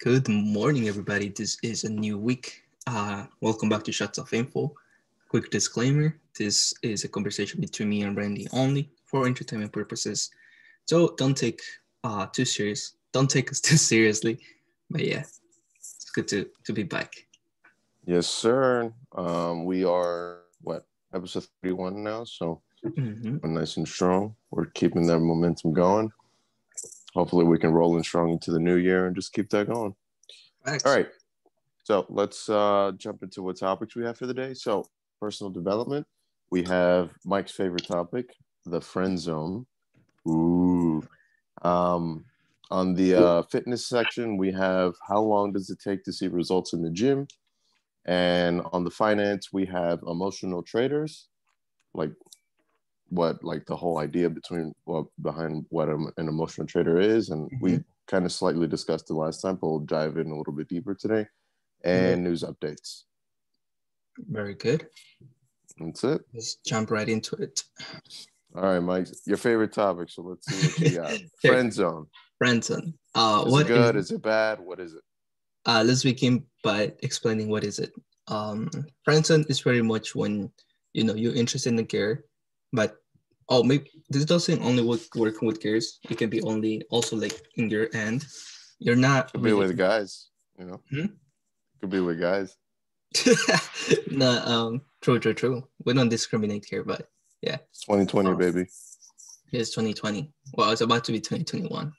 Good morning, everybody. This is a new week. Welcome back to Shots of Info. Quick disclaimer: this is a conversation between me and Randy only for entertainment purposes. So don't take too serious. Don't take us too seriously. But yeah, it's good to be back. Yes, sir. We are episode 31 now, so we're nice and strong. We're keeping that momentum going. Hopefully, we can roll in strong into the new year and just keep that going. Facts. All right. So let's jump into what topics we have for the day. So personal development. We have Mike's favorite topic, the friend zone. Ooh. On the fitness section, we have how long does it take to see results in the gym? And on the finance, we have emotional traders, like the whole idea behind what an emotional trader is. And we kind of slightly discussed it last time, but we'll dive in a little bit deeper today. And news updates. Very good. That's it. Let's jump right into it. All right, Mike, your favorite topic. So let's see what you got. Friend zone. Friend zone. Is it good? Is it bad? What is it? Let's begin by explaining what is it. Friendzone is very much when you're interested in the gear, but maybe this doesn't only working with gears. It can be also like in your end. You're not could be with guys, Could be with guys. No, true. We don't discriminate here, but yeah. It's 2020, baby. It's 2020. Well, it's about to be 2021.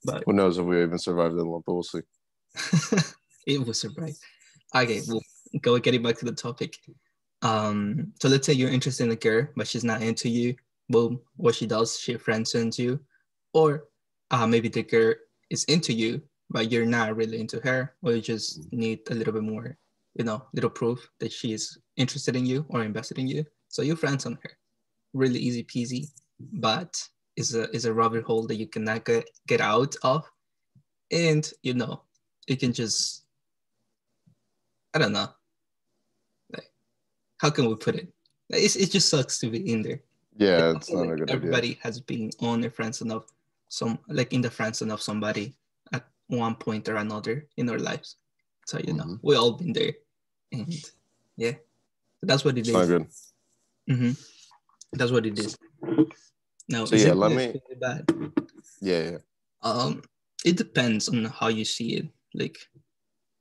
But who knows if we even survived that long, but we'll see. It was surprise. Okay, we'll go getting back to the topic. So let's say you're interested in a girl, but she's not into you. Boom, what she does, she friendzones you. Or maybe the girl is into you, but you're not really into her, or you just need a little bit more, little proof that she is interested in you or invested in you. So you friendzone her. Really easy peasy, but is a rabbit hole that you cannot get out of. And you can just, I don't know, like, how can we put it? It just sucks to be in there. Yeah, it's not a good everybody idea. has been on a friendzone of in the friendzone of somebody at one point or another in our lives. So we all been there, and yeah, that's what it is. Not good. That's what it is. Now, so is yeah, it let me. Bad? Yeah. It depends on how you see it. Like,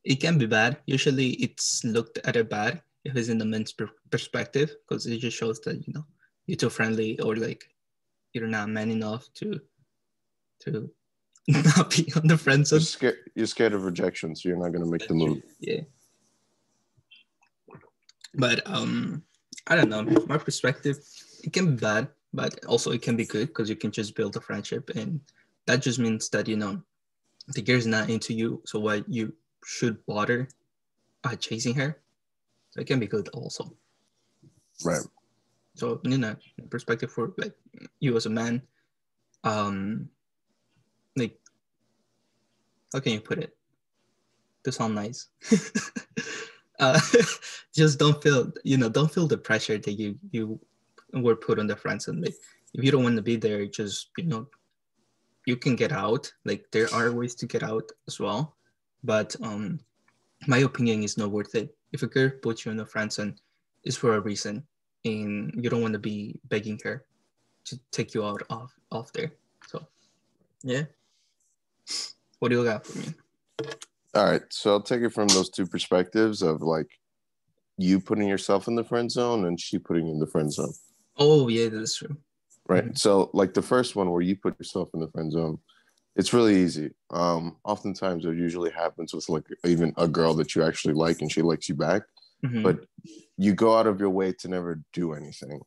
it can be bad. Usually, it's looked at as bad if it's in the men's perspective, because it just shows that you're too friendly, or like you're not man enough to not be on the friend zone. You're scared of rejection, so you're not going to make the move. Yeah. But I don't know. My perspective, it can be bad, but also it can be good, because you can just build a friendship, and that just means that the girl is not into you, so why you should bother chasing her. So it can be good also. Right. So perspective for like you as a man, like, how can you put it to sound nice? Just don't feel the pressure that you were put on the friends, and like, if you don't want to be there, just you can get out. Like, there are ways to get out as well, but my opinion is not worth it. If a girl puts you in a friend zone, it's for a reason, and you don't want to be begging her to take you out of there. So yeah, what do you got for me? All right, so I'll take it from those two perspectives of like you putting yourself in the friend zone and she putting you in the friend zone. Oh yeah, that's true. Right. So like the first one where you put yourself in the friend zone, it's really easy. Oftentimes it usually happens with like even a girl that you actually like and she likes you back, but you go out of your way to never do anything.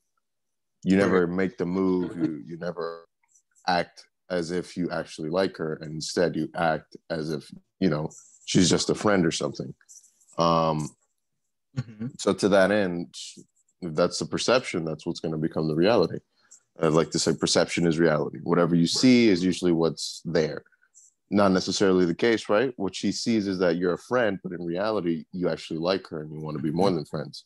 You never make the move. You never act as if you actually like her, and instead you act as if she's just a friend or something. So to that end, if that's the perception, that's what's going to become the reality. I like to say perception is reality. Whatever you see is usually what's there. Not necessarily the case, right? What she sees is that you're a friend, but in reality, you actually like her and you want to be more than friends.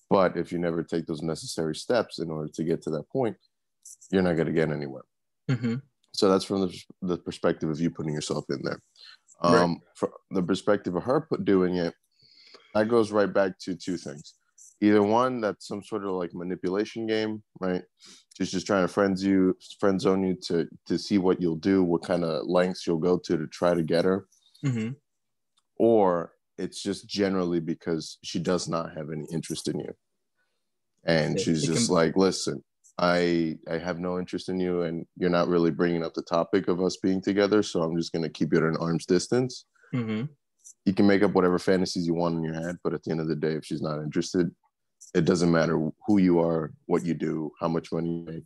But if you never take those necessary steps in order to get to that point, you're not going to get anywhere. So that's from the perspective of you putting yourself in there. Right. From the perspective of her doing it, that goes right back to two things. Either one, that's some sort of like manipulation game, right? She's just trying to friend zone you to see what you'll do, what kind of lengths you'll go to try to get her. Mm-hmm. Or it's just generally because she does not have any interest in you. And Yeah, she's it just can. like, listen, I have no interest in you, and you're not really bringing up the topic of us being together, so I'm just going to keep you at an arm's distance. Mm-hmm. You can make up whatever fantasies you want in your head, but at the end of the day, if she's not interested, it doesn't matter who you are, what you do, how much money you make.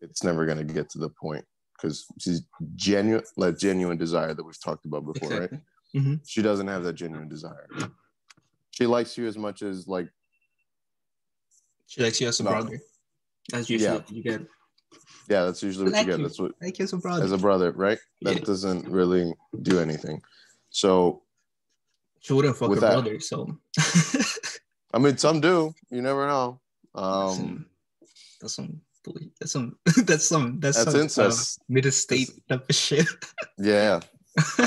It's never going to get to the point because she's genuine desire that we've talked about before, Exactly. right? Mm-hmm. She doesn't have that genuine desire. She likes you as much as like, She likes you as a no, brother. That's usually yeah, what you get. yeah, that's usually I what you like get. you. That's what, I like you as a brother. as a brother, right? Yeah. That doesn't really do anything. So She wouldn't fuck with her that, brother, so I mean, some do. You never know. that's Um, some that's some that's some that's that's some incest. middle That's, state type of shit. yeah. I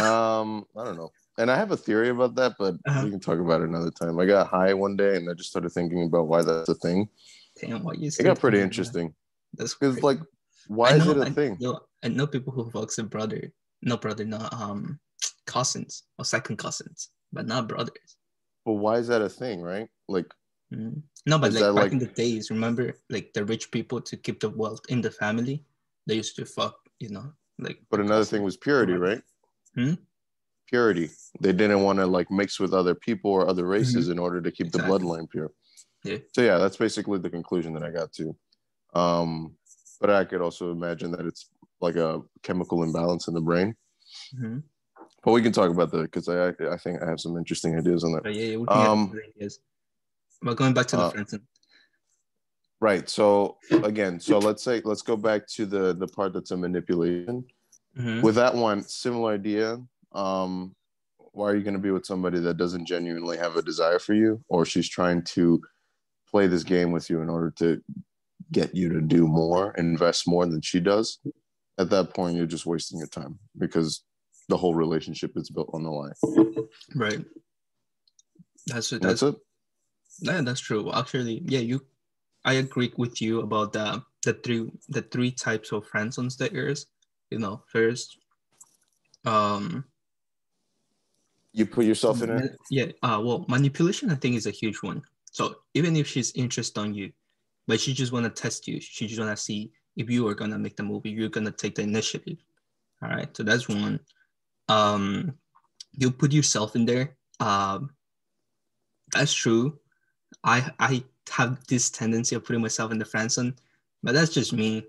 don't know. And I have a theory about that, but Uh-huh. we can talk about it another time. I got high one day and I just started thinking about why that's a thing. Damn, what you It say got to pretty me, man? interesting. That's Because crazy. like, why is it a thing? I know people who fucks a brother. No brother, no cousins or second cousins, but not brothers. But why is that a thing, right? Like, Mm. No, but is that like back like, in the days, remember, like the rich people to keep the wealth in the family, they used to fuck, like but the another thing cousin. was purity, Brother. right? Hmm? Purity. They didn't want to like mix with other people or other Mm-hmm. races in order to keep the Exactly. bloodline pure. Yeah. So yeah, that's basically the conclusion that I got to. But I could also imagine that it's like a chemical imbalance in the brain. Mm-hmm. But we can talk about that because I think I have some interesting ideas on that. But yeah, we can get into ideas. But going back to the Uh, Friendzone. right. So again, so let's go back to the part that's a manipulation. Mm-hmm. With that one, similar idea. Why are you going to be with somebody that doesn't genuinely have a desire for you, or she's trying to play this game with you in order to get you to do more, invest more than she does? At that point, you're just wasting your time because the whole relationship is built on the line. Right. That's it. That's it. Yeah, that's true. Actually, yeah, I agree with you about the three types of friendzones there is. First, um, You put yourself in it. yeah, well, manipulation I think is a huge one. So even if she's interested on you, but she just want to test you, she just want to see if you are gonna make the move, if you're gonna take the initiative. All right, so that's one. You put yourself in there. That's true. I have this tendency of putting myself in the friend zone, but that's just me.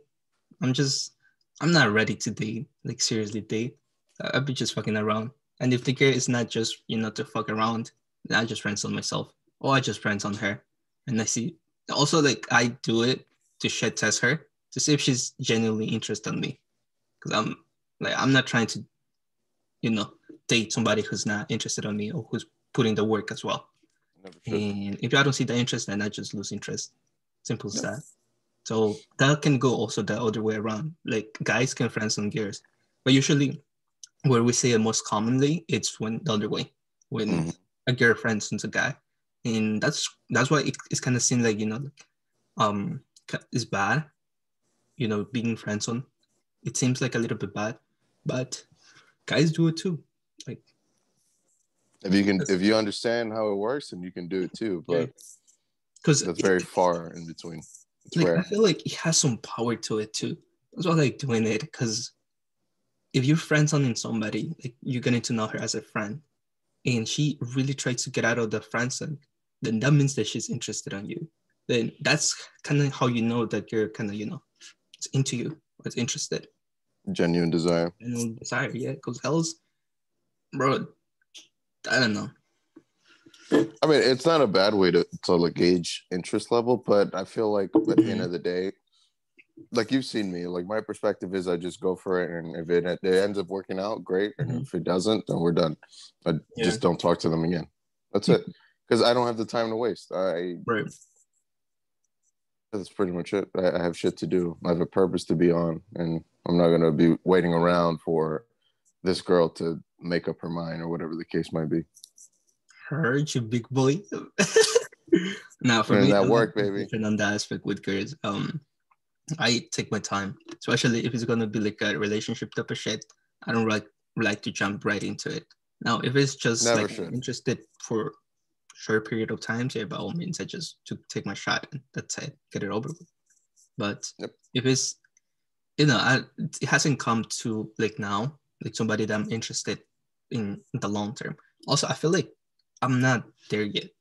I'm not ready to date, like seriously date. I'll be just fucking around. And if the girl is not just to fuck around, then I just friend zone myself, or I just friend on her. And I see also like I do it to shit test her to see if she's genuinely interested in me, because I'm not trying to date somebody who's not interested in me or who's putting the work as well. Never should. And if I don't see the interest, then I just lose interest. Simple as Yep. that. So that can go also the other way around. Like guys can friend some girls, but usually where we see it most commonly, it's when the other way, when a girl friends a guy, and that's why it's kind of seen like um it's bad. Being friends on, it seems like a little bit bad, but guys do it too. Like If you understand how it works, then you can do it too. But because that's very far in between. It's like I rare. feel like it has some power to it too. That's why I like doing it, because if you're friends on somebody, like you're getting to know her as a friend, and she really tries to get out of the friend zone, then that means that she's interested in you. Then that's kind of how you know that you're kind of it's into you, it's interested. Genuine desire. Desire, yeah, because else, bro, I don't know. I mean, it's not a bad way to like gauge interest level, but I feel like at the end of the day, like you've seen me, like my perspective is I just go for it, and if it ends up working out, great, and if it doesn't, then we're done. I just don't talk to them again. That's it, because I don't have the time to waste. Right. That's pretty much it. I have shit to do. I have a purpose to be on, and I'm not gonna be waiting around for this girl to make up her mind or whatever the case might be. Heard you, big boy. Now, for And me, that I'm work, baby. different on that aspect with girls. I take my time, especially if it's gonna be like a relationship type of shit. I don't like to jump right into it. Now, if it's just Never like should. interested for short period of time, yeah, by all means, I just to take my shot and that's it, get it over with. But Yep. if it's, it hasn't come to like now, like somebody that I'm interested in the long term. Also, I feel like I'm not there yet.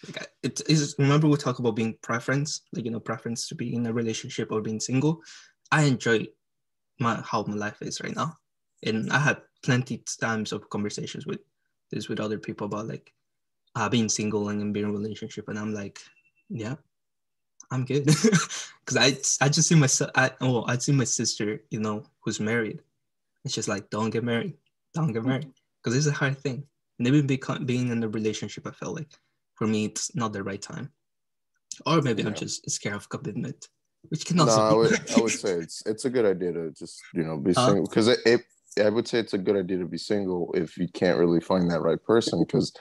Like it is. Remember we talked about being preference, like preference to be in a relationship or being single. I enjoy how my life is right now, and I had plenty times of conversations with other people about like being single and being in a relationship, and I'm like, yeah, I'm good, because I just see myself. I see my sister, who's married. It's just like, don't get married, because it's a hard thing. And even being in a relationship, I felt like for me it's not the right time, or maybe I'm just scared of commitment, which can also. No, I would say it's a good idea to just be single, because I would say it's a good idea to be single if you can't really find that right person, because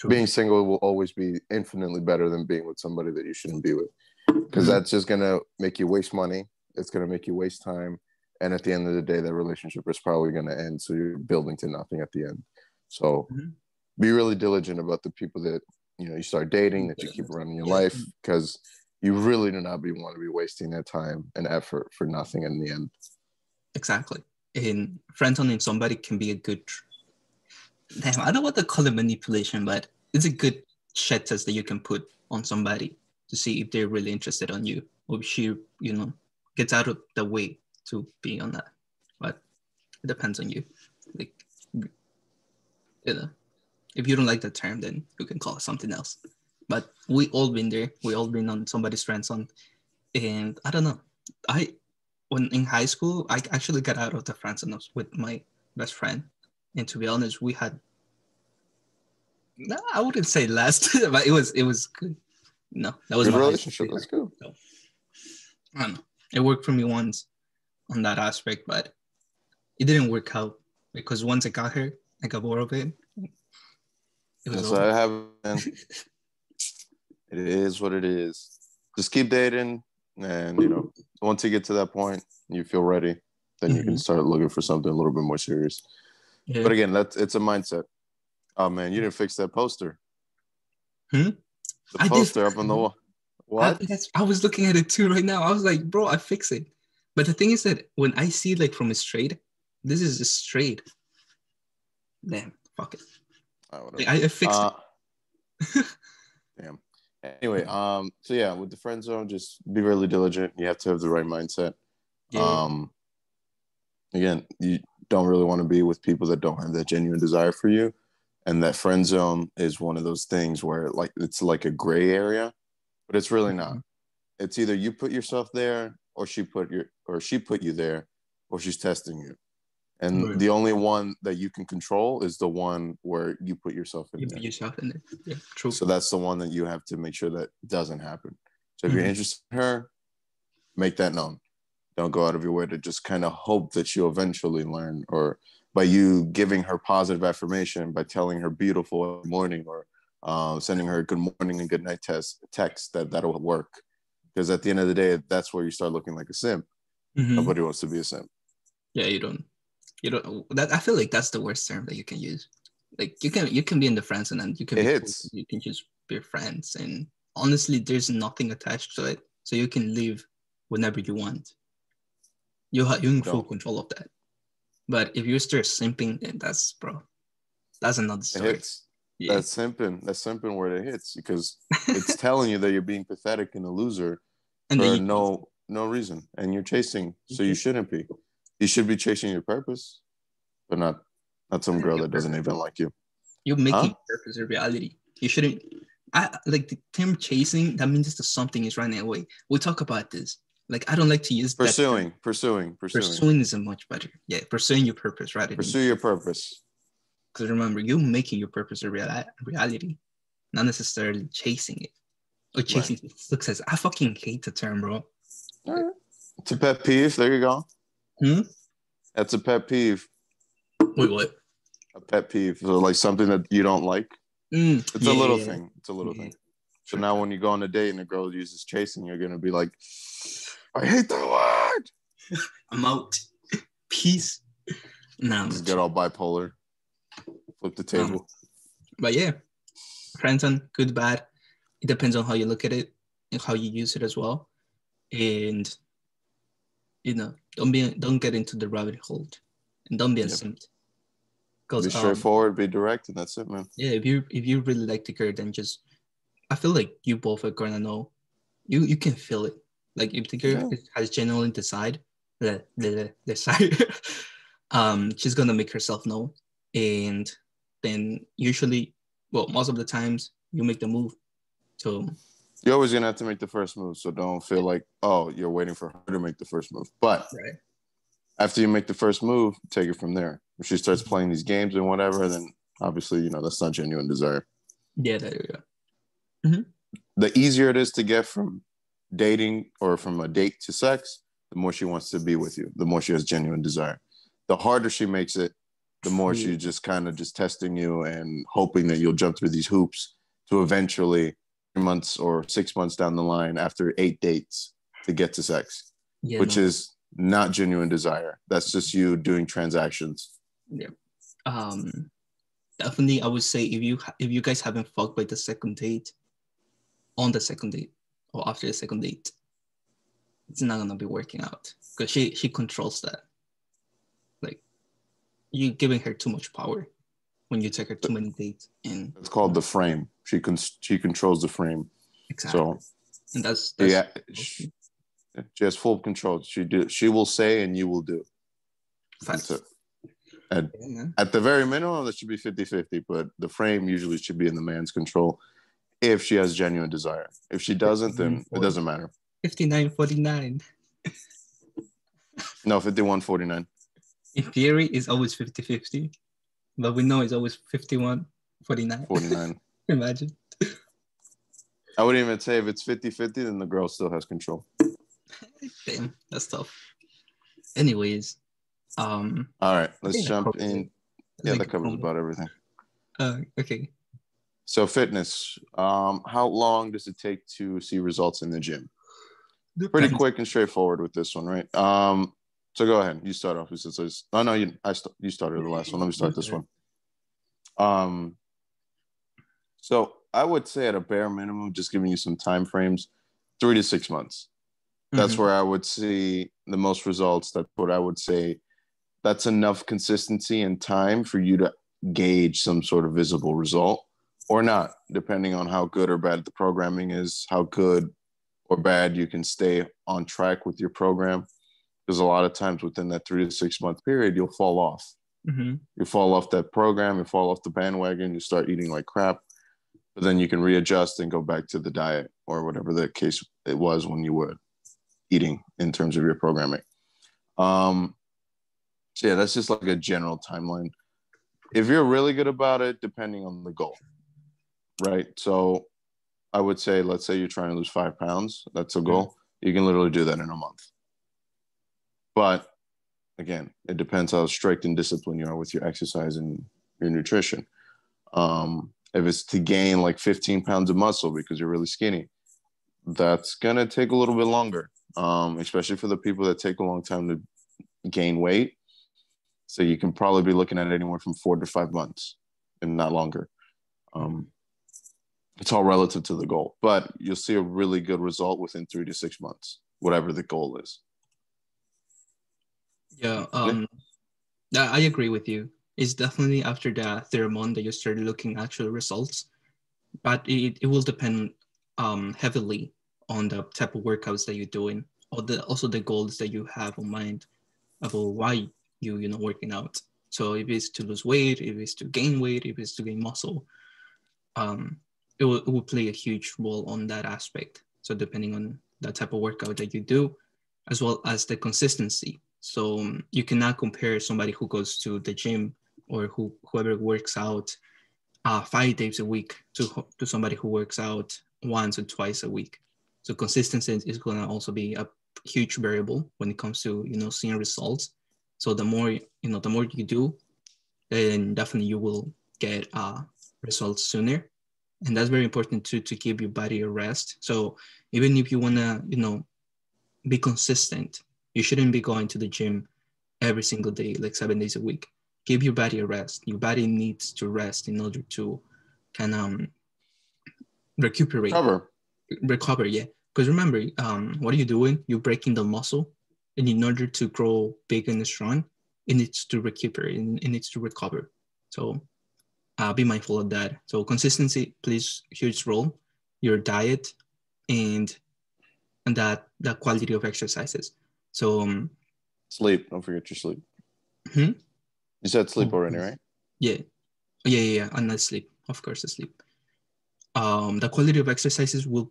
being single will always be infinitely better than being with somebody that you shouldn't be with, because that's just gonna make you waste money. It's gonna make you waste time, and at the end of the day, that relationship is probably gonna end. So you're building to nothing at the end. So be really diligent about the people that you start dating, that you keep around in your life, because you really do not want to be wasting that time and effort for nothing in the end. Exactly. And friendzoning somebody can be a good. Damn, I don't want to call it manipulation, but it's a good shit test that you can put on somebody to see if they're really interested on you, or if she, gets out of the way to be on that. But it depends on you. Like, if you don't like the term, then you can call it something else. But we all been there. We all been on somebody's friendzone, and I don't know. When in high school, I actually got out of the friendzone with my best friend, and to be honest, we had. I wouldn't say last, but it was good. No, that was good my relationship. That's cool. So, I don't know. It worked for me once on that aspect, but it didn't work out because once I got her, I got bored of it. It was over. I have. It is what it is. Just keep dating, and once you get to that point, you feel ready, then you can start looking for something a little bit more serious. Yeah. But again, it's a mindset. Oh man, you didn't fix that poster. The poster up on the wall. What? I was looking at it too right now. I was like, bro, I fix it. But the thing is that when I see like from a straight, this is a straight. Damn, fuck it. I fixed it. Damn. Anyway, so yeah, with the friend zone, just be really diligent. You have to have the right mindset. Yeah. Again, you don't really want to be with people that don't have that genuine desire for you. And that friend zone is one of those things where it's like a gray area, but it's really not. It's either you put yourself there, or she put you there, or she's testing you. And the only one that you can control is the one where you put yourself in there. Yeah, true. So that's the one that you have to make sure that doesn't happen. So if you're interested in her, make that known. Don't go out of your way to just kind of hope that she'll eventually learn, or by you giving her positive affirmation, by telling her beautiful every morning, or sending her a good morning and good night text that'll work. Because at the end of the day, that's where you start looking like a simp. Nobody wants to be a simp. Yeah, you don't. That I feel like that's the worst term that you can use. Like you can be in the friends, and then you can you can just be friends, and honestly, there's nothing attached to it, so you can leave whenever you want. You're in full control of that. But if you start simping, then that's another story. It hits. Yeah. That's simping where it hits, because it's telling you that you're being pathetic and a loser and for no reason, and you're chasing. So you shouldn't be. You should be chasing your purpose, but not some girl that doesn't even like you. You're making purpose a reality. You shouldn't. I like the term chasing. That means that something is running away. We'll talk about this. Like I don't like to use pursuing. Pursuing is a much better. Yeah, pursuing your purpose rather than pursue your purpose. Because remember, you're making your purpose a reality, not necessarily chasing it or chasing success. I fucking hate the term, bro. It's a pet peeve. There you go. That's a pet peeve. Wait, what? A pet peeve, so like something that you don't like. It's a little thing. It's a little thing. So now when you go on a date and the girl uses chasing, you're gonna be like, I hate that word. I'm out. Peace. No, just get all bipolar. Flip the table. But yeah, Friendzone, good, bad. It depends on how you look at it and how you use it as well. And don't get into the rabbit hole, and don't be a simp. Be straightforward, be direct, and that's it, man. Yeah, if you really like the girl, then just, I feel like you both are gonna know. You can feel it. Like if the girl has genuinely decided, she's gonna make herself known, and then usually, most of the times you make the move. So you're always gonna have to make the first move. So don't feel like, oh, you're waiting for her to make the first move. But after you make the first move, take it from there. If she starts playing these games and whatever, then obviously, that's not genuine desire. Yeah, there you go. Mm-hmm. The easier it is to get from dating or from a date to sex, the more she wants to be with you, the more she has genuine desire. The harder she makes it, the more she's just kind of just testing you and hoping that you'll jump through these hoops to eventually 3 months or 6 months down the line after 8 dates to get to sex, which is not genuine desire. That's just you doing transactions. Yeah. Definitely, I would say if you guys haven't fucked by the second date, on the second date or after the second date, it's not gonna be working out because she controls that. Like, you're giving her too much power when you take her too many dates, and it's called the frame. She controls the frame. Exactly. So, and that's she has full control. She will say and you will do. That's it. At the very minimum, that should be 50-50, but the frame usually should be in the man's control if she has genuine desire. If she doesn't, then it doesn't matter. 59-49. No, 51-49. In theory, it's always 50-50, but we know it's always 51-49. 49. Imagine. I wouldn't even say if it's 50-50, then the girl still has control. Damn, that's tough. Anyways. All right, let's jump in. Yeah, that covers about everything. Okay. So fitness. How long does it take to see results in the gym? Pretty quick and straightforward with this one, right? So go ahead. You start off. You started the last one. Let me start this one. So I would say at a bare minimum, just giving you some time frames, 3 to 6 months. That's where I would see the most results. That's what I would say. That's enough consistency and time for you to gauge some sort of visible result or not, depending on how good or bad the programming is, how good or bad you can stay on track with your program. Because a lot of times within that 3 to 6 month period, you'll fall off. You fall off that program, you fall off the bandwagon, you start eating like crap, but then you can readjust and go back to the diet or whatever the case it was when you were eating in terms of your programming. So yeah, that's just like a general timeline. If you're really good about it, depending on the goal, right? So I would say, let's say you're trying to lose 5 pounds. That's a goal. You can literally do that in a month. But again, it depends how strict and disciplined you are with your exercise and your nutrition. If it's to gain like 15 pounds of muscle because you're really skinny, that's going to take a little bit longer, especially for the people that take a long time to gain weight. So you can probably be looking at anywhere from 4 to 5 months and not longer. It's all relative to the goal, but you'll see a really good result within 3 to 6 months, whatever the goal is. Yeah, I agree with you. It's definitely after the third month that you start looking at actual results, but it will depend heavily on the type of workouts that you're doing, or also the goals that you have in mind about why you working out. So if it's to lose weight, if it's to gain weight, if it's to gain muscle, it will play a huge role on that aspect. So depending on the type of workout that you do, as well as the consistency. So you cannot compare somebody who goes to the gym or whoever works out 5 days a week to somebody who works out once or twice a week. So consistency is going to also be a huge variable when it comes to seeing results. So the more you do, then definitely you will get results sooner. And that's very important too, to give your body a rest. So even if you wanna, be consistent, you shouldn't be going to the gym every single day, like 7 days a week. Give your body a rest. Your body needs to rest in order to kind of recuperate, recover. Yeah, because remember, what are you doing? You're breaking the muscle, and in order to grow big and strong, it needs to recuperate. It needs to recover. So be mindful of that. So consistency plays a huge role. Your diet and that quality of exercises. So sleep. Don't forget your sleep. hmm? You said sleep already, right? Yeah. And the sleep, of course, the sleep. The quality of exercises will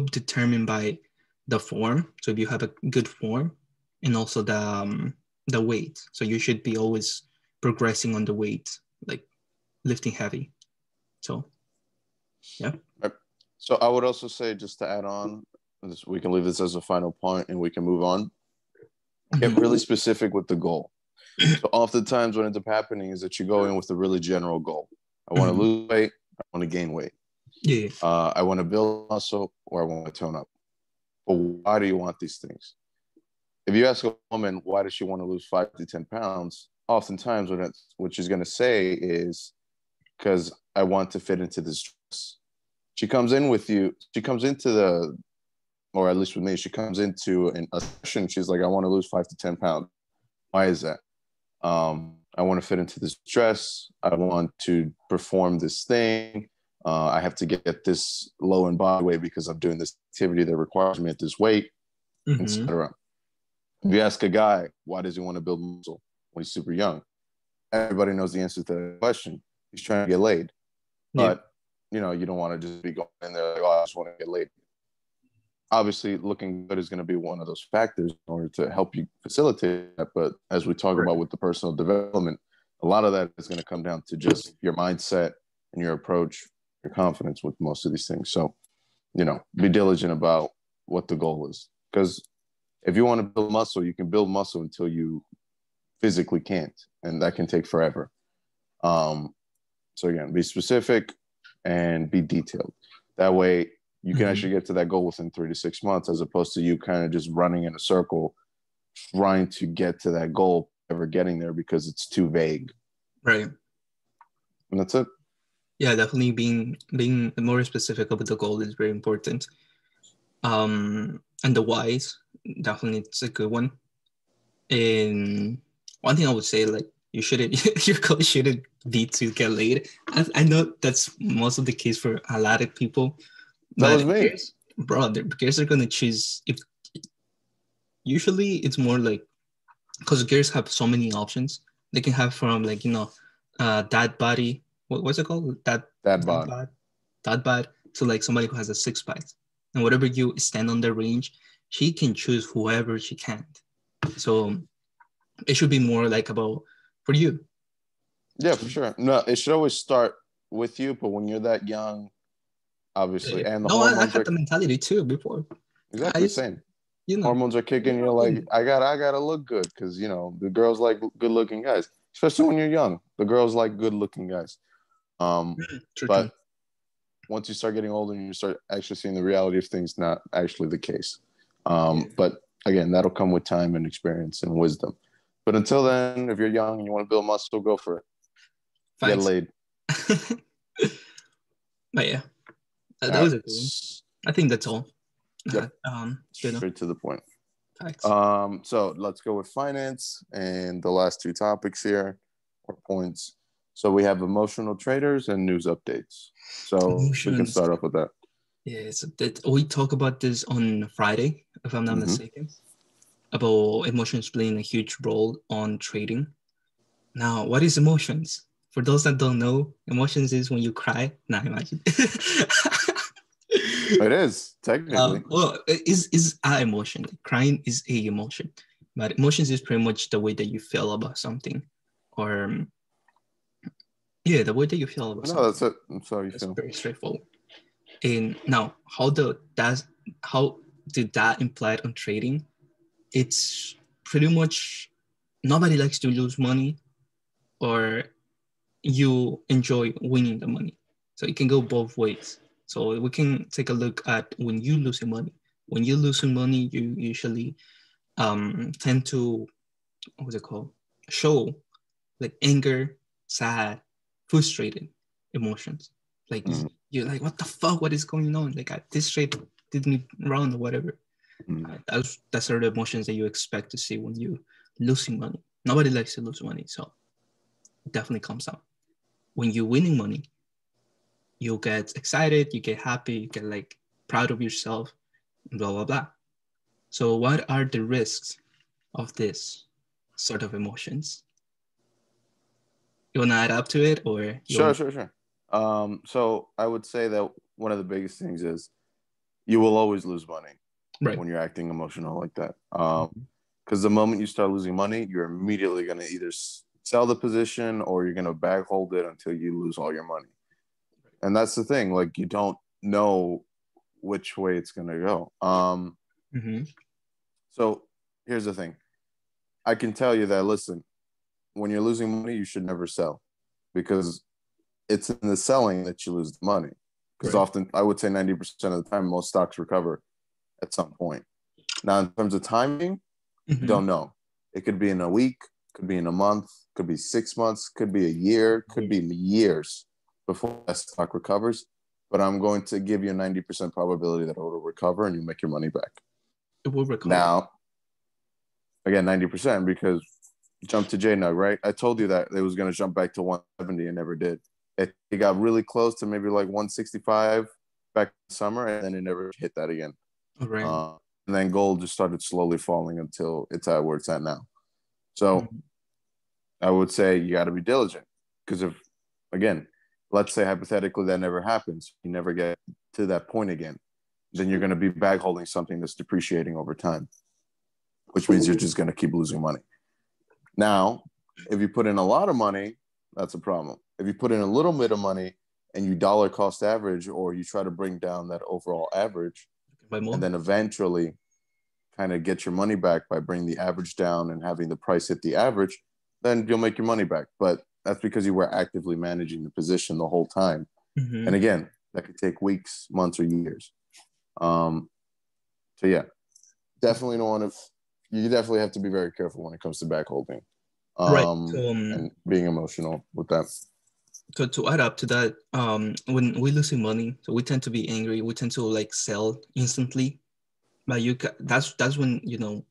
determine by the form. So if you have a good form, and also the weight. So you should be always progressing on the weight, like lifting heavy. So yeah. So I would also say, just to add on, we can leave this as a final point and we can move on. Get really specific with the goal. So oftentimes what ends up happening is that you go in with a really general goal. I want to lose weight. I want to gain weight. Yeah. I want to build muscle, or I want to tone up. But why do you want these things? If you ask a woman why does she want to lose 5 to 10 pounds, oftentimes what she's going to say is because I want to fit into this dress. She comes into or at least with me, she comes into a session. She's like, I want to lose 5 to 10 pounds. Why is that? I want to fit into this dress. I want to perform this thing. I have to get this low in body weight because I'm doing this activity that requires me at this weight, etc. If you ask a guy, why does he want to build muscle when he's super young? Everybody knows the answer to that question. He's trying to get laid. But, you don't want to just be going in there like, oh, I just want to get laid. Obviously, looking good is going to be one of those factors in order to help you facilitate that. But as we talk about with the personal development, a lot of that is going to come down to just your mindset and your approach, your confidence with most of these things. So, be diligent about what the goal is. Because if you want to build muscle, you can build muscle until you physically can't. And that can take forever. So again, be specific and be detailed. That way you can actually get to that goal within 3 to 6 months, as opposed to you kind of just running in a circle, trying to get to that goal, never getting there because it's too vague. Right. And that's it. Yeah, definitely being more specific about the goal is very important. And the whys, definitely it's a good one. And one thing I would say, like, your goal shouldn't be to get laid. I know that's most of the case for a lot of people. That was me. The girls are gonna choose. If usually it's more like, because girls have so many options. They can have from like dad body. What's it called? Dad bod. So like somebody who has a 6-pack, and whatever you stand on the range, she can choose whoever she can. So it should be more like about for you. Yeah, for sure. No, it should always start with you, but when you're that young, obviously, and the hormones I had the mentality too before. Exactly the same. Hormones are kicking. You're like, I gotta look good because the girls like good looking guys, especially when you're young. The girls like good looking guys. But once you start getting older and you start actually seeing the reality of things, not actually the case. But again, that'll come with time and experience and wisdom. But until then, if you're young and you want to build muscle, go for it. Get laid. But yeah, that was a good one. I think that's all. Yep. Straight to the point. Facts. So let's go with finance and the last 2 topics here, or points. So we have emotional traders and news updates. So we can start off with that. Yeah, so we talk about this on Friday, if I'm not mistaken, about emotions playing a huge role on trading. Now, what is emotions? For those that don't know, emotions is when you cry. Nah, imagine. It is, technically. Well, is an emotion. Crying is a emotion. But emotions is pretty much the way that you feel about something. Or, the way that you feel about something. No, that's it. I'm sorry. It's very straightforward. And now, how did that imply on trading? It's pretty much, nobody likes to lose money. or you enjoy winning the money. So it can go both ways. So we can take a look at when you losing money. When you're losing money, you usually tend to, what's it called? Show like anger, sad, frustrated emotions. Like you're like, what the fuck? What is going on? Like this trade did me wrong or whatever. That's sort of emotions that you expect to see when you losing money. Nobody likes to lose money, so it definitely comes out. When you're winning money, you get excited, you get happy, you get like proud of yourself, blah blah blah. So what are the risks of this sort of emotions? You wanna add up to it, or Sure. So I would say that one of the biggest things is you will always lose money right? when you're acting emotional like that. Because the moment you start losing money, you're immediately going to either sell the position or you're going to bag hold it until you lose all your money. And that's the thing. Like, you don't know which way it's going to go. So here's the thing. I can tell you that, listen, when you're losing money, you should never sell, because it's in the selling that you lose the money. Because often, I would say 90% of the time, most stocks recover at some point. Now, in terms of timing, don't know. It could be in a week, could be in a month, could be 6 months, could be a year, could be years before that stock recovers. But I'm going to give you a 90% probability that it will recover and you make your money back. It will recover. Now, again, 90%, because jump to JNUG, right? I told you that it was going to jump back to 170 and never did. It got really close to maybe like 165 back in the summer, and then it never hit that again. All right. And then gold just started slowly falling until it's at where it's at now. So I would say you got to be diligent, because if, again, let's say hypothetically that never happens, you never get to that point again, then you're going to be bag holding something that's depreciating over time, which means you're just going to keep losing money. Now, if you put in a lot of money, that's a problem. If you put in a little bit of money and you dollar cost average, or you try to bring down that overall average, and then eventually kind of get your money back by bringing the average down and having the price hit the average, then you'll make your money back. But that's because you were actively managing the position the whole time. And again, that could take weeks, months, or years. So yeah, definitely don't want to. You definitely have to be very careful when it comes to back holding, and being emotional with that. So to add up to that, when we're losing money, so we tend to be angry. We tend to like sell instantly, but that's when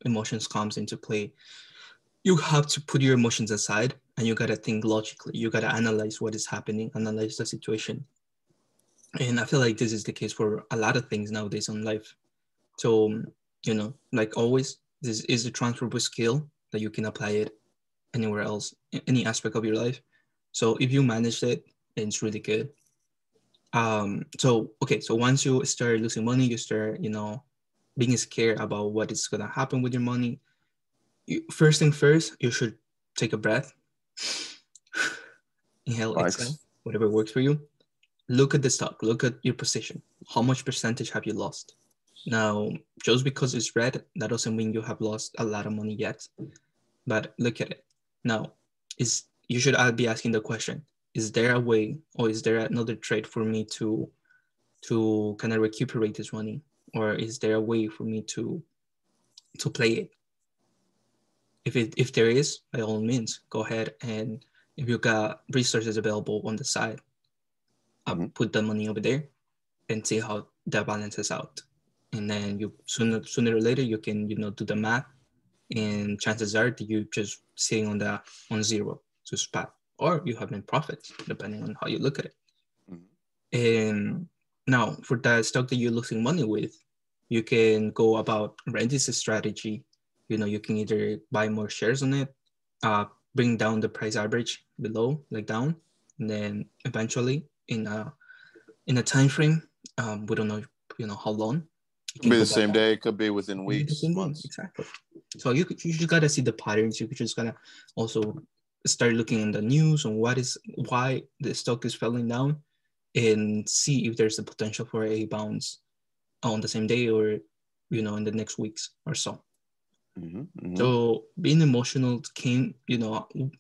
emotions comes into play. You have to put your emotions aside, and you gotta think logically. You gotta analyze what is happening, analyze the situation. And I feel like this is the case for a lot of things nowadays in life. So like always, this is a transferable skill that you can apply it anywhere else, in any aspect of your life. So if you manage it, it's really good. So once you start losing money, you start, being scared about what is gonna happen with your money. First thing first, you should take a breath, inhale, exhale, whatever works for you. Look at the stock, look at your position. How much percentage have you lost? Now, just because it's red, that doesn't mean you have lost a lot of money yet. But look at it. Now, you should be asking the question, is there a way, or is there another trade for me to kind of recuperate this money? Or is there a way for me to play it? If there is, by all means, go ahead, and if you got resources available on the side, put the money over there and see how that balances out. And then you sooner or later you can do the math, and chances are that you just sitting on zero to spot, or you have in profits depending on how you look at it. And now for that stock that you're losing money with, you can go about renting a strategy. You can either buy more shares on it, bring down the price average below, like down, and then eventually in a time frame, we don't know how long. It could be the same day. It could be within weeks, months. Exactly. So you just gotta see the patterns. You just gotta also start looking in the news on why the stock is falling down, and see if there's a potential for a bounce on the same day, or in the next weeks or so. So being emotional can,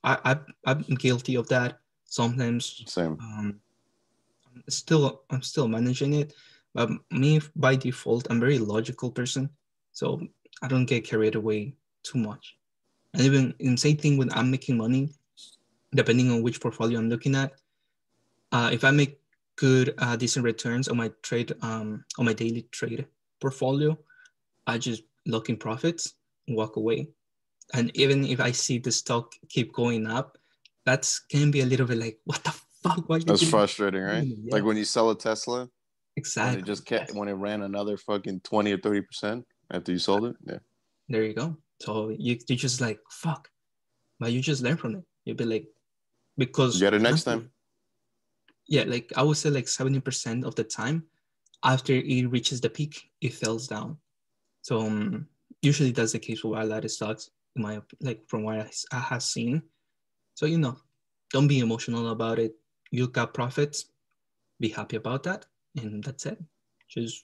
I'm guilty of that sometimes. Same. I'm still managing it, but me by default, I'm a very logical person, so I don't get carried away too much. And even in same thing when I'm making money, depending on which portfolio I'm looking at, if I make good, decent returns on my trade, on my daily trade portfolio, I just lock in profits and walk away. And even if I see the stock keep going up, that's can be a little bit like, what the fuck? Why That's frustrating, right? Yeah. Like when you sell a Tesla, exactly. when it ran another fucking 20 or 30% after you sold it. Yeah. There you go. So you just like, fuck, but you just learn from it. You'll be like, because Get it next time. Yeah, like I would say like 70% of the time after it reaches the peak, it falls down. So usually that's the case with a lot of stocks, in my like from what I have seen. So don't be emotional about it. You got profits, be happy about that, and that's it. Just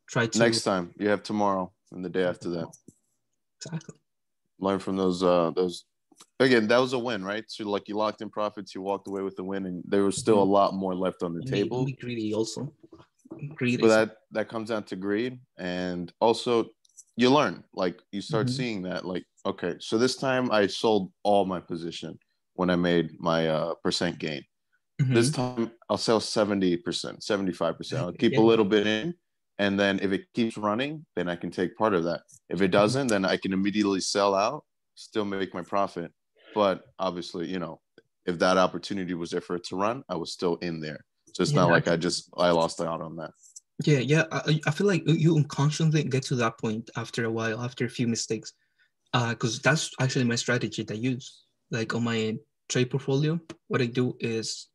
try to Next time, you have tomorrow and the day after that. exactly Learn from those. Again, that was a win, right? So like you locked in profits, you walked away with the win, and there was still a lot more left on the table. Don't be greedy also. Greed but that comes down to greed, and also you learn, like you start seeing that, like, okay, so this time I sold all my position when I made my percent gain. This time I'll sell 70%, 75%. I'll keep a little bit in, and then if it keeps running, then I can take part of that. If it doesn't, then I can immediately sell out, still make my profit. But obviously, if that opportunity was there for it to run, I was still in there. So it's not like I lost out on that. Yeah. I feel like you unconsciously get to that point after a while, after a few mistakes. Because that's actually my strategy that I use. Like on my trade portfolio, what I do is,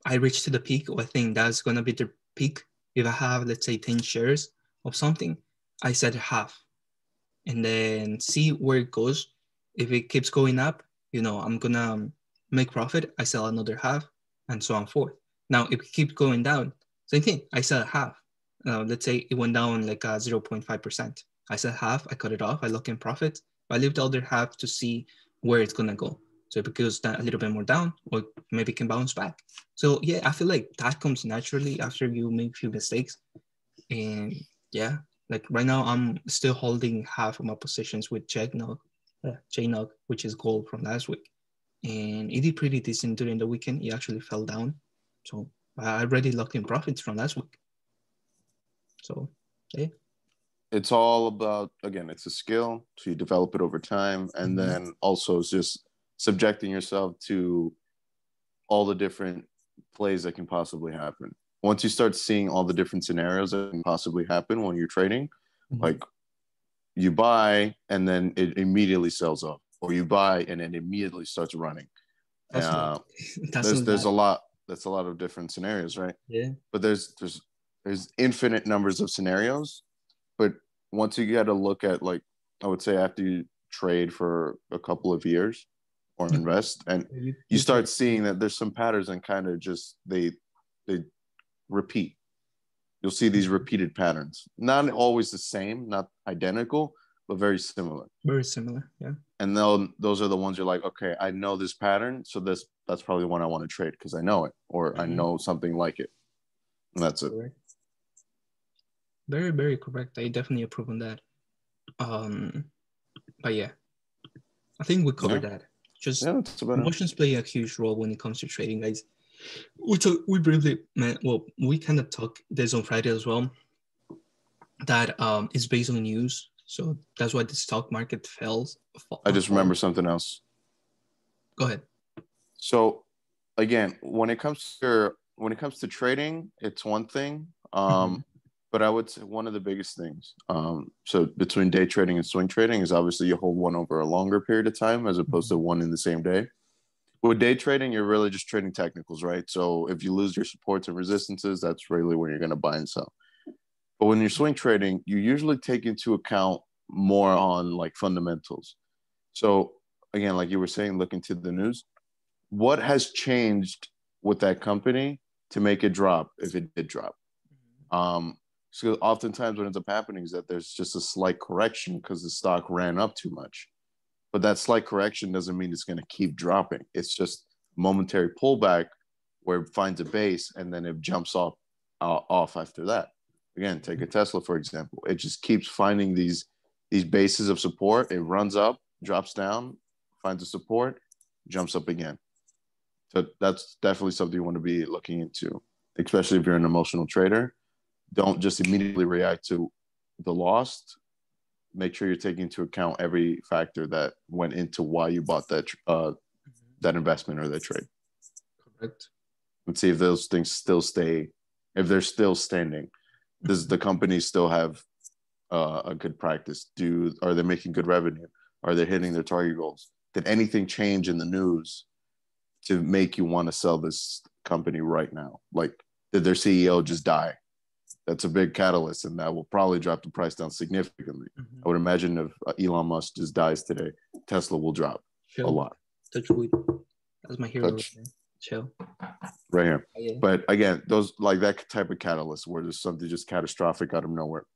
I reach to the peak, or I think that's gonna be the peak. If I have, let's say, 10 shares of something, I set half and then see where it goes. If it keeps going up, I'm gonna make profit. I sell another half, and so on forth. Now, if it keeps going down, same thing. I sell half. Let's say it went down like 0.5%. I sell half. I cut it off. I lock in profit. I leave the other half to see where it's gonna go. So if it goes down a little bit more down, or maybe it can bounce back. So yeah, I feel like that comes naturally after you make a few mistakes. And yeah, like right now, I'm still holding half of my positions with JNOG, which is gold from last week. And it did pretty decent during the weekend. It actually fell down. So I already locked in profits from last week. So, yeah. It's all about, again, it's a skill. So you develop it over time. And then also it's just subjecting yourself to all the different plays that can possibly happen. Once you start seeing all the different scenarios that can possibly happen when you're trading, like you buy and then it immediately sells off, or you buy and it immediately starts running. There's a lot. That's a lot of different scenarios, right? Yeah. But there's infinite numbers of scenarios. But once you got to look at, like, I would say after you trade for a couple of years or invest, and you start seeing that there's some patterns and kind of just they repeat. You'll see these repeated patterns, not always the same, not identical, but very similar. Very similar, yeah. And those are the ones you're like, okay, I know this pattern, so that's probably the one I want to trade because I know it, or I know something like it, and that's it. Correct. Very, very correct. I definitely approve on that. But yeah, I think we covered that. Just emotions play a huge role when it comes to trading, guys. We briefly, we kind of talked this on Friday as well. That is based on news, so that's why the stock market fell. I just remember something else. Go ahead. So, again, when it comes to trading, it's one thing. But I would say one of the biggest things, so between day trading and swing trading, is obviously you hold one over a longer period of time as opposed to one in the same day. With day trading, you're really just trading technicals, right? So if you lose your supports and resistances, that's really when you're going to buy and sell. But when you're swing trading, you usually take into account more on like fundamentals. So again, like you were saying, look into the news. What has changed with that company to make it drop if it did drop? So oftentimes what ends up happening is that there's just a slight correction because the stock ran up too much. But that slight correction doesn't mean it's going to keep dropping. It's just a momentary pullback where it finds a base and then it jumps off after that. Again, take a Tesla, for example. It just keeps finding these bases of support. It runs up, drops down, finds a support, jumps up again. So that's definitely something you want to be looking into, especially if you're an emotional trader. Don't just immediately react to the loss. Make sure you're taking into account every factor that went into why you bought that investment or that trade. Correct. Let's see if those things still stay, if they're still standing. Does the company still have a good practice? Are they making good revenue? Are they hitting their target goals? Did anything change in the news to make you want to sell this company right now? Like, did their CEO just die? That's a big catalyst, and that will probably drop the price down significantly. Mm-hmm. I would imagine if Elon Musk just dies today, Tesla will drop a lot. Touch wood. That's my hero. Chill. Right here. Yeah. But again, those like that type of catalyst where there's something just catastrophic out of nowhere.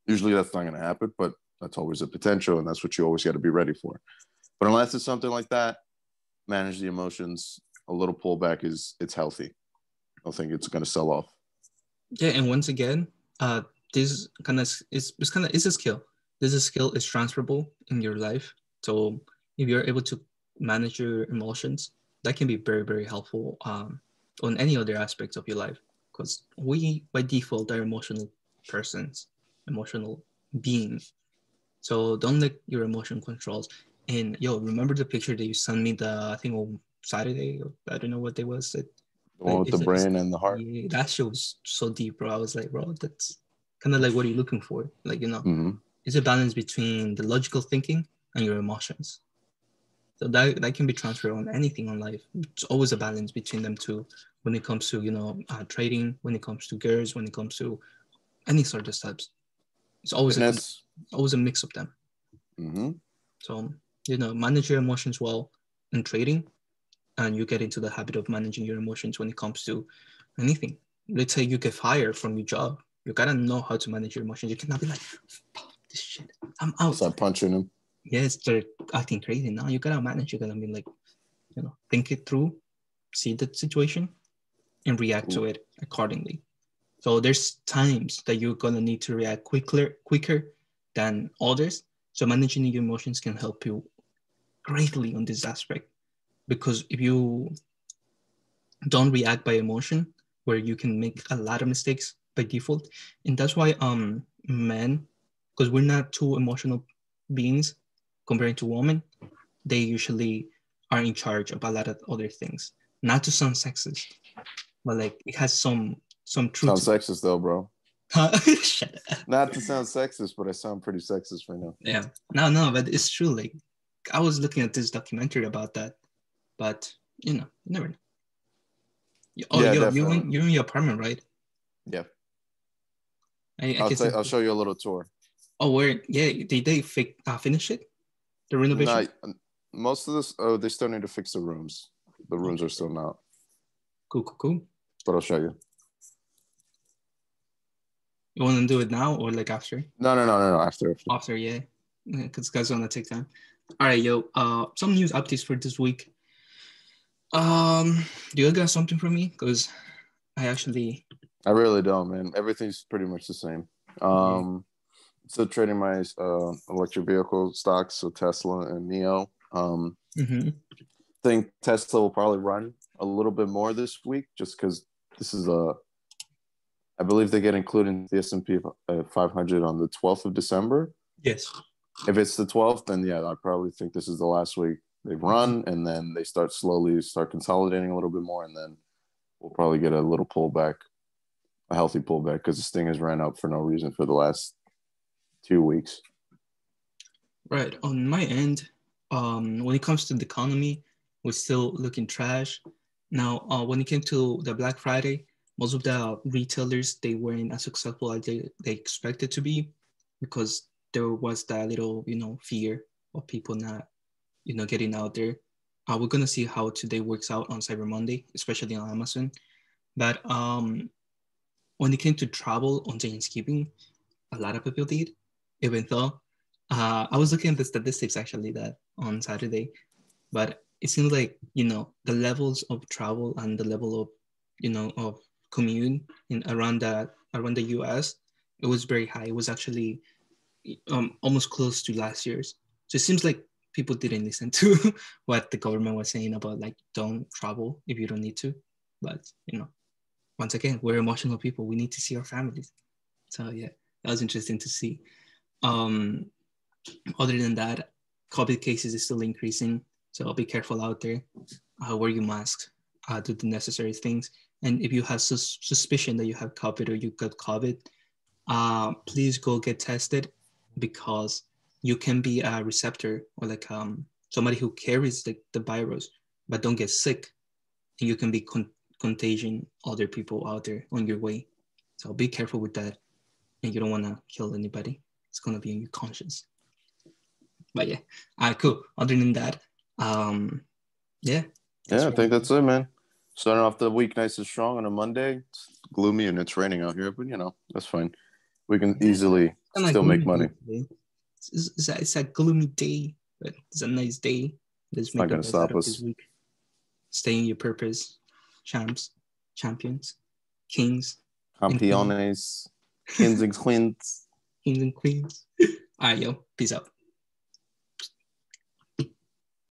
Usually that's not going to happen, but that's always a potential, and that's what you always got to be ready for. But unless it's something like that, manage the emotions. A little pullback it's healthy. I don't think it's going to sell off. Yeah, and once again, this kind of it's a skill. This is a skill is transferable in your life. So if you're able to manage your emotions, that can be very, very helpful on any other aspects of your life. Because we by default are emotional persons, emotional beings. So don't let your emotion controls. And remember the picture that you sent me I think on Saturday, or I don't know what day was it. The one with the brain and the heart. Yeah, that shit was so deep, bro. I was like, bro, that's kind of like what are you looking for? Like, It's a balance between the logical thinking and your emotions. So that can be transferred on anything in life. It's always a balance between them two when it comes to, trading, when it comes to girls, when it comes to any sort of steps. It's always a mix of them. Mm-hmm. So, manage your emotions well in trading, and you get into the habit of managing your emotions when it comes to anything. Let's say you get fired from your job. You gotta know how to manage your emotions. You cannot be like, fuck this shit, I'm out. Start punching them. Yes, they're acting crazy now. You gotta manage. You gotta be like, think it through, see the situation, and react to it accordingly. So there's times that you're gonna need to react quicker than others. So managing your emotions can help you greatly on this aspect. Because if you don't react by emotion, where you can make a lot of mistakes by default, and that's why men, because we're not too emotional beings compared to women, they usually are in charge of a lot of other things. Not to sound sexist, but like it has some truth. Sounds sexist though, bro. Shut up. Not to sound sexist, but I sound pretty sexist right now. Yeah, no, but it's true. Like I was looking at this documentary about that, but you never know. You're in your apartment, right? Yeah. I'll show you a little tour. Oh, where? Yeah, did they finish it? The renovation? No, most of this. They're still need to fix the rooms. The rooms are still not. Cool. But I'll show you. You want to do it now or like after? No. After. After, yeah. Because guys gonna take time. All right, some news updates for this week. Do you got something for me? Because I really don't, man. Everything's pretty much the same. Still trading my electric vehicle stocks, so Tesla and NIO. I think Tesla will probably run a little bit more this week, just because this is I believe they get included in the S&P 500 on the 12th of December. Yes. If it's the 12th, then yeah, I probably think this is the last week they run, and then they start consolidating a little bit more, and then we'll probably get a little pullback, a healthy pullback, because this thing has ran up for no reason for the last 2 weeks. Right. On my end, when it comes to the economy, we're still looking trash. Now, when it came to the Black Friday, most of the retailers, they weren't as successful as they expected to be, because there was that little, fear of people not, getting out there. We're going to see how today works out on Cyber Monday, especially on Amazon. But one when it came to travel on Thanksgiving, a lot of people did, even though I was looking at the statistics actually that on Saturday, but it seems like, the levels of travel and the level of, of commute around the US, it was very high. It was actually almost close to last year's. So it seems like people didn't listen to what the government was saying about like, don't travel if you don't need to. But, once again, we're emotional people. We need to see our families. So yeah, that was interesting to see. Other than that, COVID cases is still increasing. So be careful out there. Wear your mask. Do the necessary things. And if you have suspicion that you have COVID or you got COVID, please go get tested, because you can be a receptor or like somebody who carries the virus but don't get sick, and you can be contagion other people out there on your way. So be careful with that, and you don't want to kill anybody. It's going to be in your conscience. But yeah, cool. Other than that, yeah. I think that's it, man. Starting off the week nice and strong on a Monday. It's gloomy and it's raining out here, but that's fine. We can easily still make money. It's a gloomy day, but it's a nice day. Let's make the best out of this week. Stay in your purpose. Champions, kings, campeones, kings and queens. Kings and queens. All right, yo. Peace out.